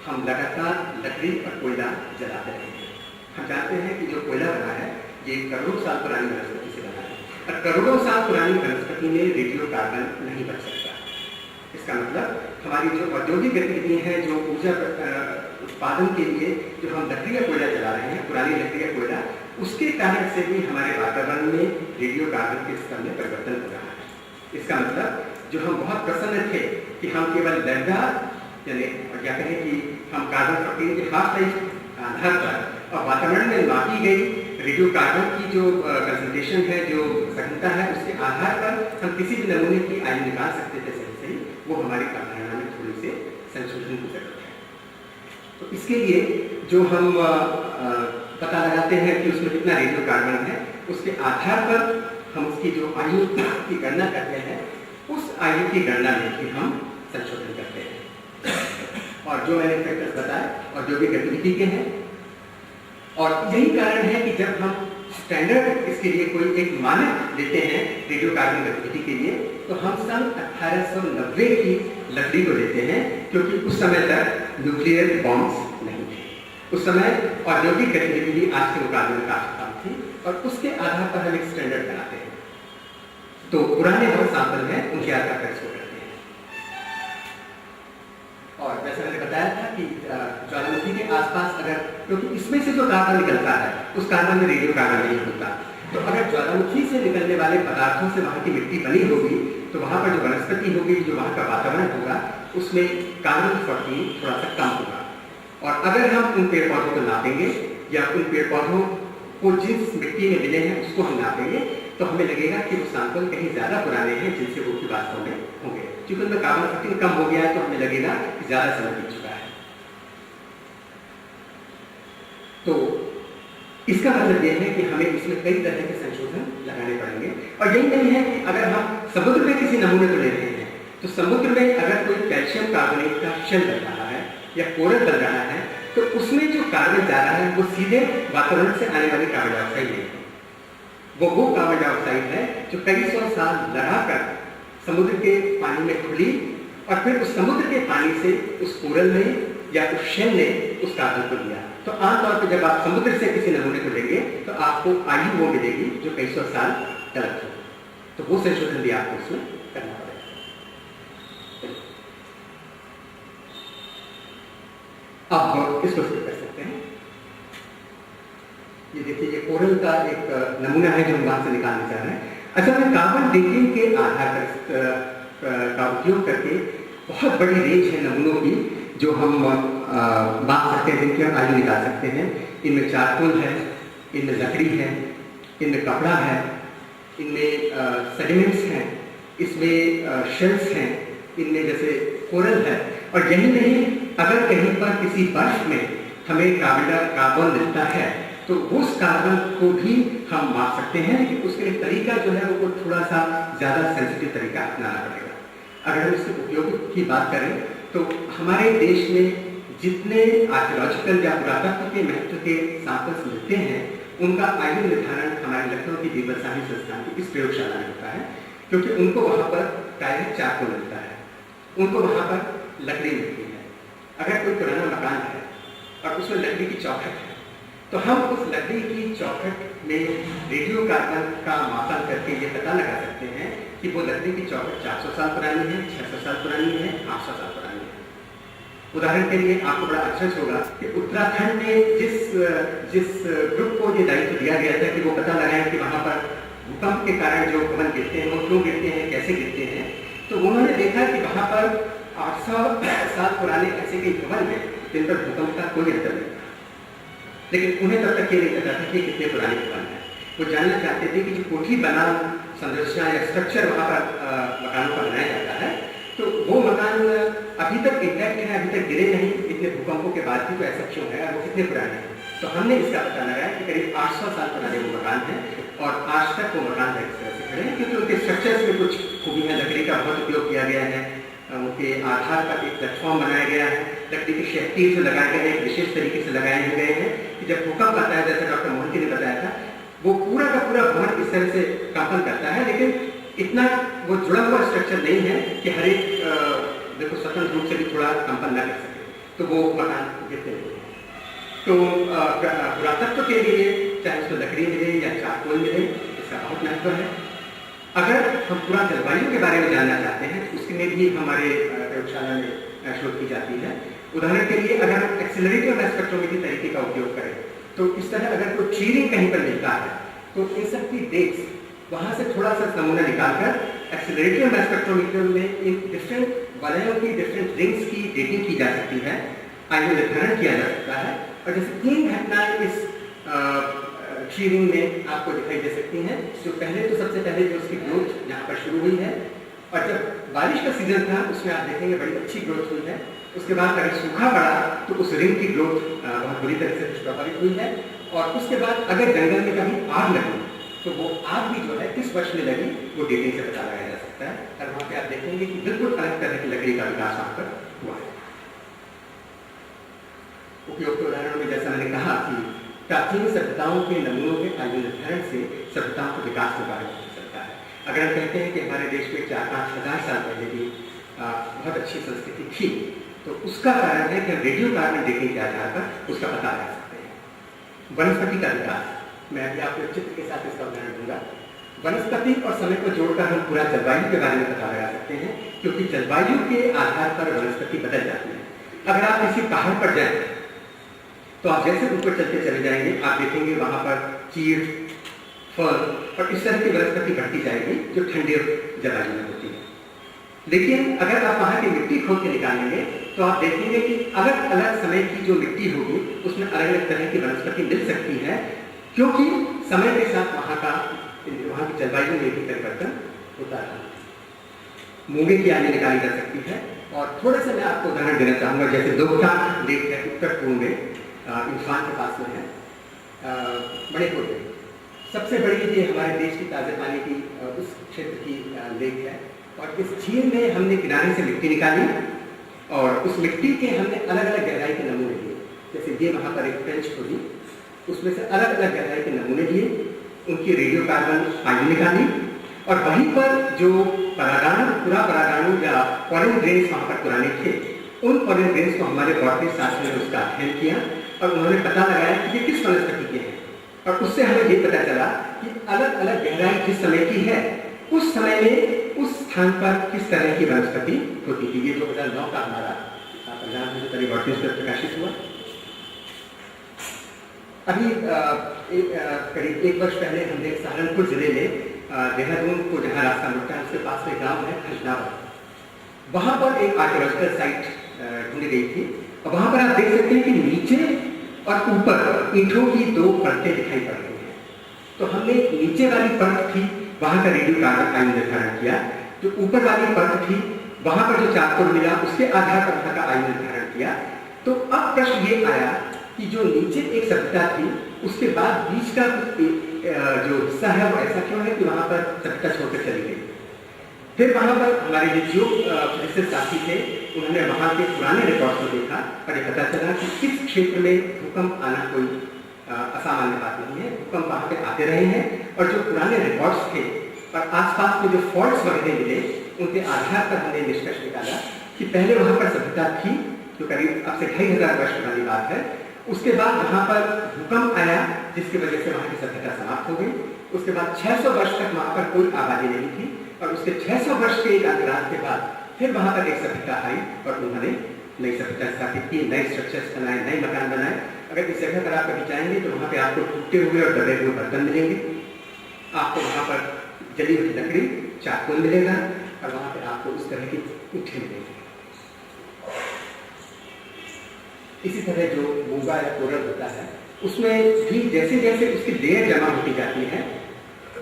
हम लगातार लकड़ी और कोयला जलाते रहे हैं। हम जानते हैं कि जो कोयला बना है ये करोड़ों साल पुरानी वनस्पति से बना है और करोड़ों साल पुरानी वनस्पति में रेडियो कार्बन नहीं बच सकता। इसका मतलब हमारी जो औद्योगिक गतिविधि है, जो ऊर्जा उत्पादन के लिए जो हम लकड़ी या कोयला जला रहे हैं, पुरानी लकड़ी या कोयला, उसके कारण से भी हमारे वातावरण में रेडियो कार्बन के स्तर में परिवर्तन हो रहा है। इसका मतलब जो हम बहुत प्रसन्न थे कि हम केवल लैम्डा यानी या कहें कि हम कार्बन 14 के हाफ लाइफ आधार पर और वातावरण में मापी गई रेडियो कार्बन की जो कंसंट्रेशन है, जो सघनता है, उसके आधार पर हम किसी भी नमूने की आयु निकाल सकते थे सही, वो हमारी अवधारणा में थोड़ी से संशोधन की जरूरत है। तो इसके लिए जो हम पता लगाते हैं कि उसमें कितना रेडियो कार्बन है, उसके आधार पर हम उसकी जो आयु की गणना करते हैं, उस आयु की गणना में भी हम संशोधन करते हैं। और जो मैंने फैक्टर्स बताए औद्योगिक गतिविधि के हैं, और यही कारण है कि जब हम स्टैंडर्ड इसके लिए कोई एक मानक लेते हैं रेडियो कार्बन गतिविधि के लिए, तो हम सन 1890 की लकड़ी को लेते हैं, क्योंकि उस समय तक न्यूक्लियर बॉम्ब्स नहीं थे। उस समय औद्योगिक गतिविधि आज के मुकाबले में काफी कम थी और उसके आधार पर हम एक स्टैंडर्ड बनाते हैं। तो पुराने बहुत सैंपल हैं, उनके आधार पर इसको करते हैं। और जैसा मैंने बताया था कि ज्वालामुखी के आसपास अगर, क्योंकि इसमें से जो कार्बन निकलता है उस कार्बन में रेडियो कार्बन नहीं होता, तो अगर ज्वालामुखी से निकलने वाले पदार्थों से वहाँ की मिट्टी बनी होगी तो वहाँ पर जो वनस्पति होगी, जो वहाँ का वातावरण होगा, उसमें कार्बन 14 थोड़ा सा कम होगा। और अगर हम उन पेड़ पौधों को नापेंगे या उन पेड़ पौधों को जिस मिट्टी में मिले हैं उसको हम नापेंगे, तो हमें लगेगा कि वो सैंपल कहीं ज्यादा पुराने हैं जिनसे वो की वास्तव में होंगे। क्योंकि उनमें कार्बन 14 कम हो गया है तो हमें लगेगा कि ज्यादा समय बीत चुका है। तो इसका मतलब यह है कि हमें इसमें कई तरह के संशोधन लगाने पड़ेंगे। और यही नहीं है कि अगर हम समुद्र में किसी नमूने को ले रहे हैं तो समुद्र में अगर कोई कैल्शियम कार्बोनेट का शेल बन रहा है या कोरल बन रहा है तो उसमें जो कार्बन जा रहा है वो सीधे वातावरण से आने वाली कार्बन डाइऑक्साइड नहीं है, वो कार्बन डाइऑक्साइड है जो कई सौ साल लगाकर समुद्र के पानी में घुली और फिर उस समुद्र के पानी से उस कोरल ने या उस शेल ने उस कार्बन को लिया। तो आमतौर पर जब आप समुद्र से किसी नमूने को लेंगे तो आपको आयु वो मिलेगी जो कई सौ साल तक हो, तो वो संशोधन भी आपको उसमें करना पड़ेगा। अब इसको शुरू कर सकते हैं। ये देखिए, ये कोरल का एक नमूना है जो हम वहां से निकालने जा रहे हैं। अच्छा, मैं कार्बन डेटिंग के आधार पर का उपयोग करके बहुत बड़ी रेंज है नमूनों की जो हम बांट सकते हैं, जिनकी हम आयु निकाल सकते हैं। इनमें चारकोल है, इनमें लकड़ी है, इनमें कपड़ा है, इनमें सेडिमेंट्स हैं, इसमें शेल्स हैं, इनमें जैसे कोरल है। और यही नहीं, अगर कहीं पर किसी बर्फ में हमें कार्बन मिलता है तो उस कार्बन को भी हम माप सकते हैं, लेकिन उसके लिए तरीका जो है वो थोड़ा सा ज़्यादा सेंसिटिव तरीका अपनाना पड़ेगा। अगर हम इसके उपयोग की बात करें तो हमारे देश में जितने आर्कियोलॉजिकल या पुरातत्व के महत्व के सैंपल्स मिलते हैं उनका आयु निर्धारण हमारे लखनऊ की बीबलसाही संस्थान की इस प्रयोगशाला में होता है, क्योंकि उनको वहाँ पर टायर चारकोल मिलता है, उनको वहाँ पर लकड़ी मिलती है। अगर कोई पुराना मकान है और उसमें लकड़ी की चौखट है तो हम उस लकड़ी की चौखट में रेडियो कार्बन का मापन करके ये पता लगा सकते हैं कि वो लकड़ी की चौखट 400 साल पुरानी है, 600 साल पुरानी है, 800 साल पुरानी है। उदाहरण के लिए आपको बड़ा आश्चर्य होगा कि उत्तराखंड में जिस ग्रुप को ये दायित्व दिया गया था कि वो पता लगाएं कि वहाँ पर भूकंप के कारण जो भवन गिरते हैं वो क्यों गिरते हैं, कैसे गिरते हैं, तो उन्होंने देखा कि वहाँ पर 800 साल पुराने ऐसे कई भवन में जिन पर भूकंप का कोई असर नहीं था, लेकिन उन्हें तब तक ये नहीं पता था कि कितने पुराने भवन हैं। वो जानना चाहते थे कि जो कोठी बना संरचना या स्ट्रक्चर वहाँ पर मकानों का बनाया जाता है तो वो मकान अभी तक इंटैक्ट है, अभी तक गिरे नहीं इतने भूकंपों के बाद भी, तो ऐसा क्यों है और वो कितने पुराने हैं। तो हमने इसका पता लगाया कि करीब 800 साल पुराने वो मकान हैं और आज तक वो मकान इस तरह से खड़े हैं क्योंकि उनके स्ट्रक्चर्स में कुछ खूबियाँ, लकड़ी का बहुत उपयोग किया गया है, उनके आधार पर एक प्लेटफॉर्म बनाया गया है, लकड़ी के शेफ्टीज जो लगाए गए हैं एक विशेष तरीके से लगाए गए हैं कि जब भूकंप आता है, जैसे डॉक्टर मोहंती ने बताया था, वो पूरा का पूरा भवन इस तरह से कंपन करता है, लेकिन इतना वो जुड़ा हुआ स्ट्रक्चर नहीं है कि हर एक देखो स्वतंत्र रूप से भी थोड़ा कंपन न कर सके, तो वो मकान गिरते हैं। तो पुरातत्व के लिए चाहे उसको लकड़ी मिले या चारकोल मिले, इसका बहुत महत्व है। अगर हम पूरा जलवायु के बारे में जानना चाहते हैं उसमें भी हमारे प्रयोगशाला में शोध की जाती है। उदाहरण के लिए अगर हम एक्सेलरेटर मास स्पेक्ट्रोमेट्री तरीके का उपयोग करें तो इस तरह अगर कोई चीरिंग कहीं पर मिलता है तो इन सब की डेट्स वहाँ से थोड़ा सा नमूना निकालकर एक्सेलरेटर मास स्पेक्ट्रोमीटर में इन डिफरेंट वलयों की, डिफरेंट रिंग्स की डेटिंग की जा सकती है, आयु निर्धारण किया जा सकता है। और जैसे 3 घटनाएं इस चीरिंग में आपको दिखाई दे सकती हैं। जो पहले तो सबसे पहले जो उसकी ग्रोथ यहाँ पर शुरू हुई है और जब बारिश का सीजन था उसमें आप देखेंगे बड़ी अच्छी ग्रोथ हुई है। उसके बाद अगर सूखा पड़ा तो उस रिंग की ग्रोथ बहुत बुरी तरह से प्रभावित हुई है। और उसके बाद अगर जंगल में कभी आग लगी तो वो आग भी जो है किस वर्ष में लगी वो डेटिंग से पता लगाया जा सकता है। और वहाँ पे आप देखेंगे कि बिल्कुल अलग तरह की लकड़ी का विकास वहाँ पर हुआ है। उपयुक्त उदाहरणों में जैसा मैंने कहा कि प्राचीन सभ्यताओं के नमूनों के आयु निर्धारण से सभ्यताओं का विकास को कार्य हो सकता है। अगर हम कहते हैं कि हमारे देश में 4-5 हज़ार साल पहले भी बहुत अच्छी संस्कृति थी तो उसका कारण है कि रेडियो कार्बन डेटिंग के आधार पर उसका पता लगा सकते हैं। वनस्पति का विकास, मैं अभी आपको चित्र के साथ इसका उदाहरण दूंगा। वनस्पति और समय को जोड़कर हम पूरा जलवायु के बारे में पता लगा सकते हैं क्योंकि जलवायु के आधार पर वनस्पति बदल जाती है। अगर आप किसी पहाड़ पर जाएं तो आप जैसे ऊपर चलते चले जाएंगे आप देखेंगे वहां पर चीड़, फल और इस तरह की वनस्पति बढ़ती जाएगी जो ठंडे जलवायु में होती है। लेकिन अगर आप वहां की मिट्टी खोद के निकालेंगे तो आप देखेंगे कि अलग अलग समय की जो मिट्टी होगी उसमें अलग अलग तरह की वनस्पति मिल सकती है क्योंकि समय के साथ वहां की जलवायु में भी परिवर्तन होता है। मूंगे की आने निकाली जा सकती है। और थोड़ा सा मैं आपको उदाहरण देना चाहूंगा, जैसे दोगटा लेक है उत्तर पूर्व में, इंसान के पास में है, बड़े होते हैं। सबसे बड़ी ये हमारे देश की ताज़े पानी की उस क्षेत्र की लेक है, और इस झील में हमने किनारे से मिट्टी निकाली और उस मिट्टी के हमने अलग अलग गहराई के नमूने लिए। जैसे ये वहाँ पर एक ट्रेंच खोदी, उसमें से अलग अलग गहराई के नमूने लिए, उनकी रेडियो कार्बन फाइल निकाली, और वहीं पर जो पूरा परागाणु या पॉलन ग्रेन्स वहाँ पर पुराने थे, उन पॉलन ग्रेन्स को हमारे बॉटनी शास्त्र ने उसका अध्ययन किया और उन्होंने पता लगाया कि ये किस वनस्पति के हैं। और उससे हमें ये पता चला कि अलग अलग गहराई जिस समय की है, उस समय में उस स्थान पर किस तरह की वनस्पति होती थी। ये 2009 का हमारा परिणाम है जो परिवर्तन से प्रकाशित हुआ। अभी करीब 1 वर्ष पहले हमने सहारनपुर जिले में देहरादून को जहाँ रास्ता मुड़ता है उसके पास में गाँव है खजनावा, वहाँ पर एक आर्कियोलॉजिकल साइट ढूंढी गई थी, और वहाँ पर आप देख सकते हैं कि नीचे और ऊपर ईंटों की 2 परतें दिखाई पड़ रही हैं। तो हमने नीचे वाली परत थी, वहाँ का रेडियो कार्बन आयन निर्धारण किया। जो ऊपर वाली परत थी, वहाँ पर जो चारकोल मिला उसके आधार पर वहाँ का आयन निर्धारण किया। तो अब प्रश्न ये आया कि जो नीचे एक सभ्यता थी, उसके बाद बीच का जो हिस्सा है वो ऐसा क्यों है कि वहाँ पर सभ्यता छोड़कर चली गई। फिर वहाँ पर हमारे जो फिजिसिस्ट साथी थे, उन्होंने वहाँ के पुराने रिकॉर्ड्स को देखा और ये पता चला कि इस क्षेत्र में भूकंप आना कोई असामान्य बात नहीं है। भूकंप वहाँ पे आते रहे हैं, और जो पुराने रिकॉर्ड्स थे और आसपास में जो फॉल्ट्स वगैरह मिले, उनके आधार पर हमने निष्कर्ष निकाला कि पहले वहाँ पर सभ्यता थी, जो करीब अब से 2500 वर्ष पुरानी बात है। उसके बाद वहाँ पर भूकंप आया, जिसकी वजह से वहाँ की सभ्यता समाप्त हो गई। उसके बाद 600 वर्ष तक वहाँ पर कोई आबादी नहीं थी, और उसके 600 वर्ष के एक अंतराल के बाद फिर वहाँ पर एक सभ्यता आई और उन्होंने नई सभ्यता स्थापित की, नए स्ट्रक्चर्स बनाए, नए मकान बनाए। अगर इस जगह पर आप कभी जाएंगे तो वहाँ पे आपको टूटे हुए और दबे हुए बर्तन मिलेंगे, आपको वहाँ पर जली हुई लकड़ी, चाकू मिलेगा, और वहाँ पे आपको उस तरह की ईंटें मिलेंगी। इसी तरह जो मूंगा या कोरल होता है, उसमें भी जैसे जैसे उसकी लेयर जमा होती जाती है,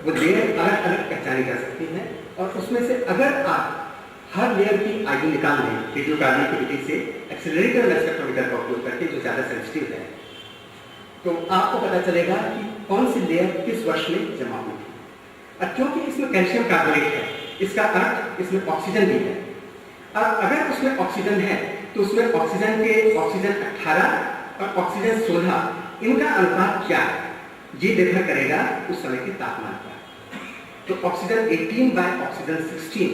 वो लेयर अलग अलग पहचानी जा सकती है। और उसमें से अगर आप हर लेयर की आयु निकाल लें रेडियो कार्बन की विधि से, एक्सेलरेटर स्पेक्ट्रोमीटर का उपयोग करके, जो ज़्यादा सेंसिटिव है, तो आपको पता चलेगा कि कौन सी लेयर किस वर्ष में जमा हुई थी। और क्योंकि इसमें कैल्शियम कार्बोनेट है, इसका अर्थ इसमें ऑक्सीजन भी है। और अगर उसमें ऑक्सीजन है तो उसमें ऑक्सीजन 18 और ऑक्सीजन 16, इनका अनुपात क्या है, ये निर्भर करेगा उस समय के तापमान पर। तो ऑक्सीजन 18 बाय ऑक्सीजन 16,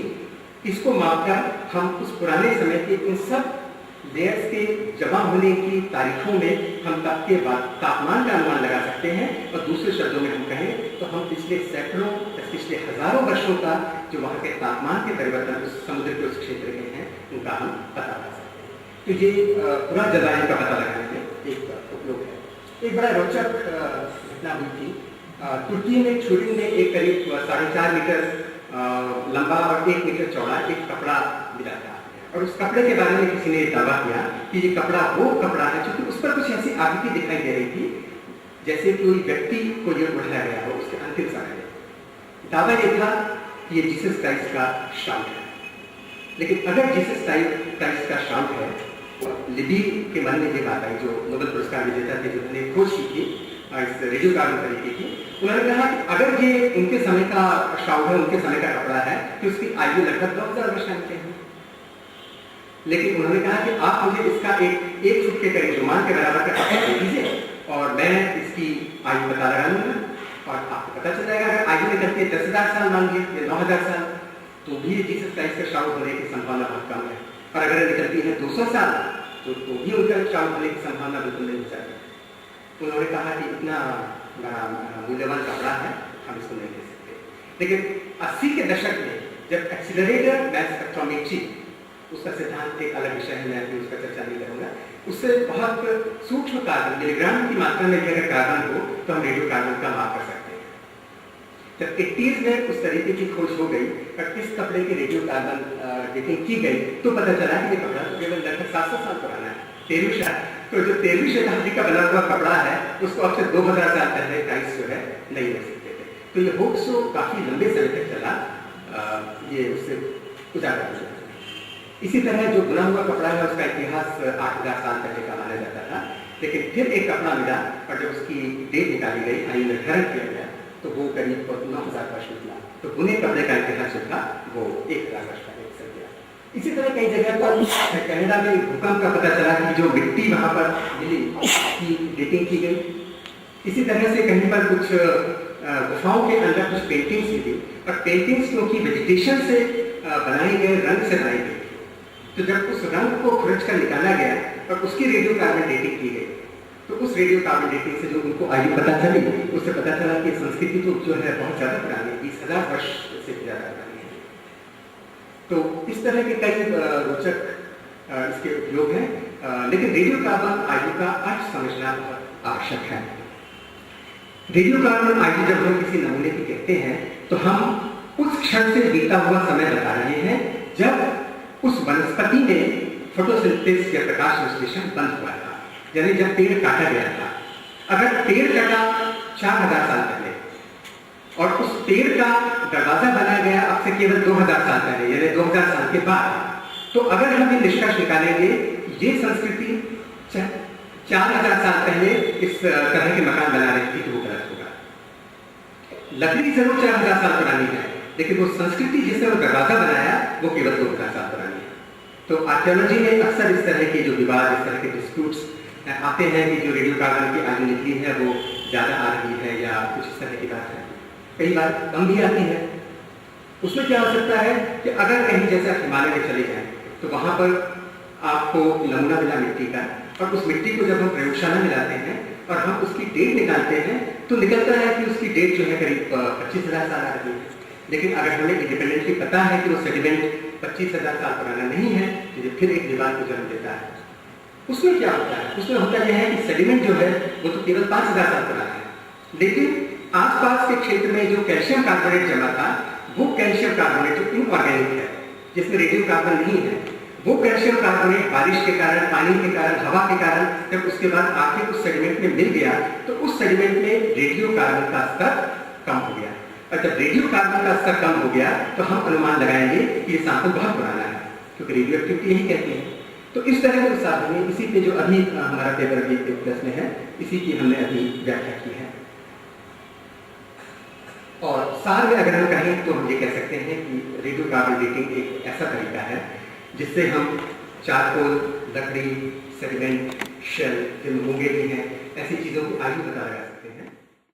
इसको मापकर हम उस पुराने समय के इन सब लेयर्स के जमा होने की तारीखों में हम तब के बाद तापमान का अनुमान लगा सकते हैं। और दूसरे शब्दों में हम कहें तो हम पिछले सैकड़ों, पिछले हजारों वर्षों का जो वहाँ के तापमान के परिवर्तन उस समुद्र के उस क्षेत्र में हैं, उनका हम पता लगा सकते हैं। तो ये पूरा जलवायु का पता लगाने में एक उपयोग है। एक बड़ा रोचक घटना हुई थी तुर्की में, छुरिन में एक करीब 4.5 मीटर लंबा और 1 मीटर चौड़ा एक कपड़ा मिला था। और उस कपड़े के बारे में किसी ने दावा किया कि ये कपड़ा वो कपड़ा है, क्योंकि उस पर कुछ ऐसी आकृति दिखाई दे रही थी जैसे कोई व्यक्ति को ये उठाया गया हो उसके अंतिम समय में। दावा ये था कि ये जीसस क्राइस्ट का शांत है। लेकिन अगर जीसस क्राइस्ट का शांत है, लिबी के मन में ये बात आई, जो नोबेल पुरस्कार विजेता थे, जिन्होंने खोज की थी इस रेडियो कार्बन तरीके की, उन्होंने कहा कि अगर ये उनके समय का शाउट है, उनके समय का कपड़ा है, तो उसकी आयु लगभग 2000 वर्ष आनी चाहिए। लेकिन उन्होंने कहा कि आप मुझे इसका एक फुट के करीब रुमाल के बराबर का कपड़ा दे दीजिए और मैं इसकी आयु पता लगा लूंगा, और आपको पता चल जाएगा। अगर आयु निकलती है 10,000 साल मान लीजिए या 9,000 साल, तो भी जीसस क्राइस्ट का शाउट होने की संभावना बहुत कम है। और अगर निकलती है 200 साल, तो भी उनका शाउट होने की संभावना बिल्कुल नहीं चाहिए। उन्होंने कहा कि इतना बड़ा मूल्यवान कपड़ा है, हम इसको नहीं ले सकते। लेकिन 80 के दशक में जब एक्सीलरेटर मैस स्पेक्ट्रोमेट्री, उसका सिद्धांत एक अलग विषय है, मैं अभी उसका चर्चा नहीं करूँगा, उससे बहुत सूक्ष्म कार्बन, मिलीग्राम की मात्रा में अगर कार्बन हो तो हम रेडियो कार्बन का माप कर सकते हैं। जब 80s में उस तरीके की खोज हो गई और इस कपड़े की रेडियो कार्बन डेटिंग की गई, तो पता चला कि ये कपड़ा केवल लगभग 700 साल पुराना है, 13वीं। तो जो 13वीं शताब्दी का बना हुआ कपड़ा है, उसको अब से 2000 साल पहले क्राइस्ट जो है नहीं ले सकते थे। तो ये होक्सो काफी लंबे समय तक चला, ये उससे उजागर हो जाता है। इसी तरह जो बुना हुआ कपड़ा है उसका इतिहास 8,000 साल पहले का माना जाता था, लेकिन फिर एक कपड़ा मिला और जब उसकी डेट निकाली गई, आयु निर्धारण किया गया, तो वो करीब 9,000 वर्ष निकला। तो बुने कपड़े का इतिहास जो था वो 1,000 वर्ष पहले चल गया। इसी तरह कई जगह पर कनाडा में भूकंप का पता चला कि जो मिट्टी वहाँ पर मिली की डेटिंग की गई। इसी तरह से कहीं पर कुछ गुफाओं के अंदर कुछ पेंटिंग्स मिली, और पेंटिंग्स क्योंकि वेजिटेशन से बनाए गए रंग से बनाई गई, तो जब उस रंग को खुरच कर निकाला गया और उसकी रेडियो कार्बन डेटिंग की गई, तो उस रेडियो कार्बन डेटिंग से जो उनको आयु पता चली, उससे पता चला कि संस्कृति तो जो है बहुत ज़्यादा पुरानी, 20,000 वर्ष से ज़्यादा पुरानी है। तो इस तरह के कई रोचक इसके उपयोग हैं, लेकिन रेडियो कार्बन आयु का अर्थ समझना बहुत आवश्यक है। रेडियो कार्बन आयु जब हम किसी नमूने की कहते हैं तो हम उस क्षण से बीता हुआ समय बता रहे हैं जब उस वनस्पति में फोटोसिंथेसिस या प्रकाश संश्लेषण बंद हुआ था, यानी जब पेड़ काटा गया था। अगर पेड़ कटा 4,000 साल पहले और उस पेड़ का दरवाजा बनाया गया अब से केवल 2,000 साल पहले, यानी 2,000 साल के बाद, तो अगर हम ये निष्कर्ष निकालेंगे ये संस्कृति 4,000 साल पहले इस तरह के मकान बना रही थी, तो वो गलत होगा। लकड़ी जरूर 4,000 साल पुरानी है, लेकिन वो संस्कृति जिसने वो दरवाजा बनाया वो केवल 2,000 साल पुरानी है। तो आर्कियोलॉजी में अक्सर इस तरह के जो विवाद, इस तरह के डिस्प्यूट्स आते हैं कि जो रेडियो कार्बन की आयु निकली है वो ज़्यादा आ रही है या कुछ इस तरह की बात है। कई बार कम भी आती है। उसमें क्या हो सकता है कि अगर कहीं जैसे हिमालय में चले जाएं तो वहाँ पर आपको नमूना मिला मिट्टी का, और उस मिट्टी को जब हम प्रयोगशाला में लाते हैं और हम उसकी डेट निकालते हैं तो निकलता है कि उसकी डेट जो है करीब 25,000 साल आ रही है। लेकिन अगर हमें इंडिपेंडेंटली पता है कि वो सेडिमेंट 25,000 साल पुराना नहीं है, तो ये फिर एक विवाद को जन्म देता है। उसमें क्या होता है? उसमें होता यह है कि सेडिमेंट जो है वो तो केवल 5,000 साल पुराना है, लेकिन आसपास के क्षेत्र में जो कैल्शियम कार्बोनेट जमा था वो कैल्शियम कार्बोनेट जो इनऑर्गेनिक है, जिसमें रेडियो कार्बन नहीं है, वो कैल्शियम कार्बोनेट बारिश के कारण, पानी के कारण, हवा के कारण जब उसके बाद आके उस सेडिमेंट में मिल गया तो उस सेडिमेंट में रेडियो कार्बन का स्तर कम हो गया। और जब रेडियो कार्बन का स्तर कम हो गया तो हम अनुमान लगाएंगे कि ये सैंपल बहुत पुराना है, क्योंकि रेडियो एक्टिविटी यही कहती है। तो इस तरह के साधन, इसी पे जो अभी हमारा पेपर अभी प्लस में है, इसी की हमने अभी व्याख्या की है। और सार में अगर हम कहें तो हम ये कह सकते हैं कि रेडियो कार्बन डेटिंग एक ऐसा तरीका है जिससे हम चारकोल, लकड़ी, सेडिमेंट, शेल, जो मूंगे भी हैं, ऐसी चीज़ों की आयु पता लगा